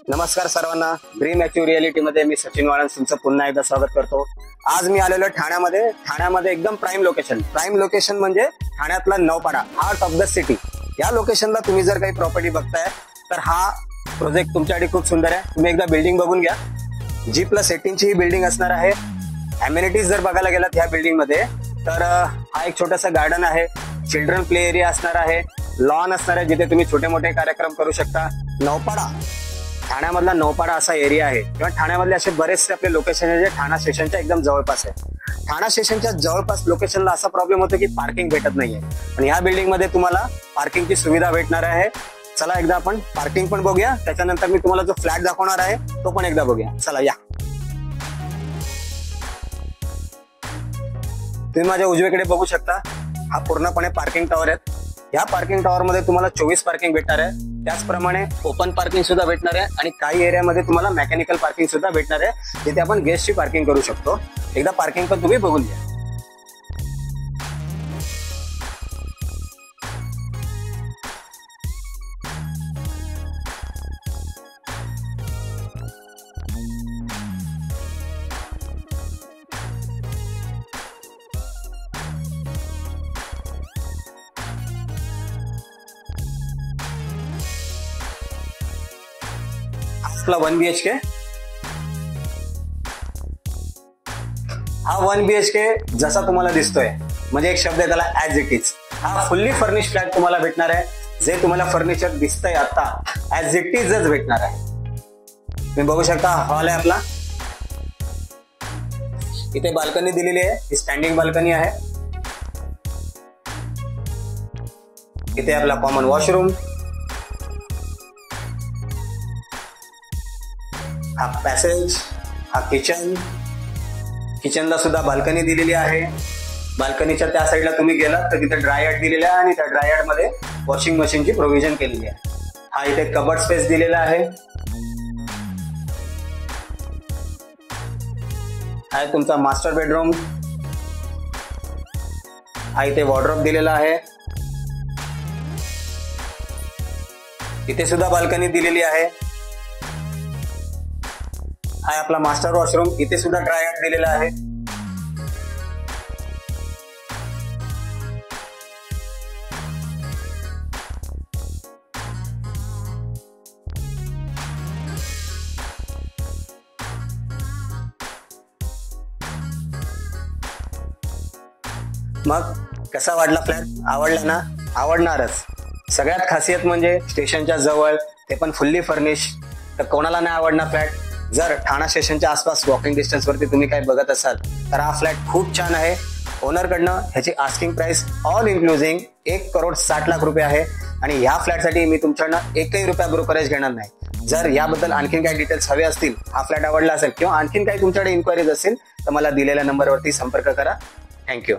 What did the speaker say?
नमस्कार सर्वांना, dream achieve reality मध्ये मी सचिन वाळंज तुमचं पुन्हा एकदा स्वागत करतो। आज मी आलेलो ठाण्यामध्ये एकदम प्राइम लोकेशन म्हणजे ठाण्यातला Naupada, heart of the city. या लोकेशनला तुम्ही जर काही प्रॉपर्टी बघताय तर हा प्रोजेक्ट तुमच्यासाठी खूप सुंदर आहे। तुम्ही एकदा बिल्डिंग बघून घ्या। G+18 ची ही बिल्डिंग असणार आहे। अमेनिटीज जर बघायला गेलात ह्या बिल्डिंग मध्ये तर हा एक छोटासा गार्डन आहे, चिल्ड्रन प्ले एरिया असणार आहे, लॉन असणार आहे जिथे तुम्ही छोटे मोठे कार्यक्रम करू शकता। नौपाडा ठाण्यामधला नौपाडा असा एरिया आहे किंवा ठाण्यामधले असे बरेचसे आपले लोकेशन आहे जे ठाणा स्टेशनच्या एकदम जवळपास आहे। ठाणा स्टेशनच्या जवळपास लोकेशनला असा प्रॉब्लेम होतो की पार्किंग भेटत नाहीये, पण ह्या बिल्डिंग मध्ये तुम्हाला पार्किंगची सुविधा भेटणार आहे। चला एकदा आपण पार्किंग पण बघूया, त्याच्यानंतर मी तुम्हाला जो फ्लॅट दाखवणार आहे तो पण एकदा बघूया। चला या। तुम्ही माझ्या उजवीकडे बघू शकता, हा पूर्णपणे पार्किंग टॉवर आहे। या पार्किंग टॉवर मध्ये तुम्हाला 24 पार्किंग भेटणार आहे, त्याचप्रमाणे ओपन पार्किंग सुद्धा भेटणार आहे आणि काही एरियामध्ये तुम्हाला मेकॅनिकल पार्किंग सुद्धा भेटणार आहे जिथे आपण गेस्टची पार्किंग करू शकतो। एकदा पार्किंग पण तुम्ही बघून घ्या। आपला 1 BHK, हा 1 BHK जसा तुम्हाला दिसतोय म्हणजे एक शब्द आहे त्याला ऍज इट इज। हा फुल्ली फर्निश फ्लॅट तुम्हाला भेटणार आहे, जे तुम्हाला फर्निचर दिसतंय आता ऍज इट इजच भेटणार आहे। तुम्ही बघू शकता हॉल आहे आपला, इथे बाल्कनी दिलेली आहे, ही स्टँडिंग बाल्कनी आहे। इथे आपला कॉमन वॉशरूम, हा पॅसेज, हा किचनला सुद्धा बाल्कनी दिलेली आहे। बाल्कनीच्या त्या साईडला तुम्ही गेलात तर तिथे ड्राययार्ड दिलेला आहे आणि त्या ड्राययार्ड मध्ये वॉशिंग मशीनची प्रोव्हिजन केलेली आहे। हा इथे कबर्ड स्पेस दिलेला आहे, हा तुमचा मास्टर बेडरूम, हा इथे वॉर्डरोब दिलेला आहे, इथे सुद्धा बाल्कनी दिलेली आहे। हा आपला मास्टर वॉशरूम, इथे सुद्धा ड्राययार्ड दिलेला आहे। मग कसा वाटला फ्लॅट? आवडला ना? आवडणारच। सगळ्यात खासियत म्हणजे स्टेशनच्या जवळ, ते पण फुल्ली फर्निश, तर कोणाला नाही आवडणार फ्लॅट? जर ठाणा स्टेशनच्या आसपास वॉकिंग डिस्टन्स वरती तुम्ही काय बघत असाल तर हा फ्लॅट खूप छान आहे। ओनर कडनं ह्याची आस्किंग प्राइस ऑल इन्क्लुझिंग 1,60,00,000 रुपये आहे आणि ह्या फ्लॅटसाठी मी तुमच्याकडनं 1ही रुपया ब्रोकरेज घेणार नाही। जर याबद्दल आणखीन काही डिटेल्स हवे असतील, हा फ्लॅट आवडला असेल किंवा आणखीन काही तुमच्याकडे इन्क्वायरीज असतील तर मला दिलेल्या नंबरवरती संपर्क करा। थँक्यू।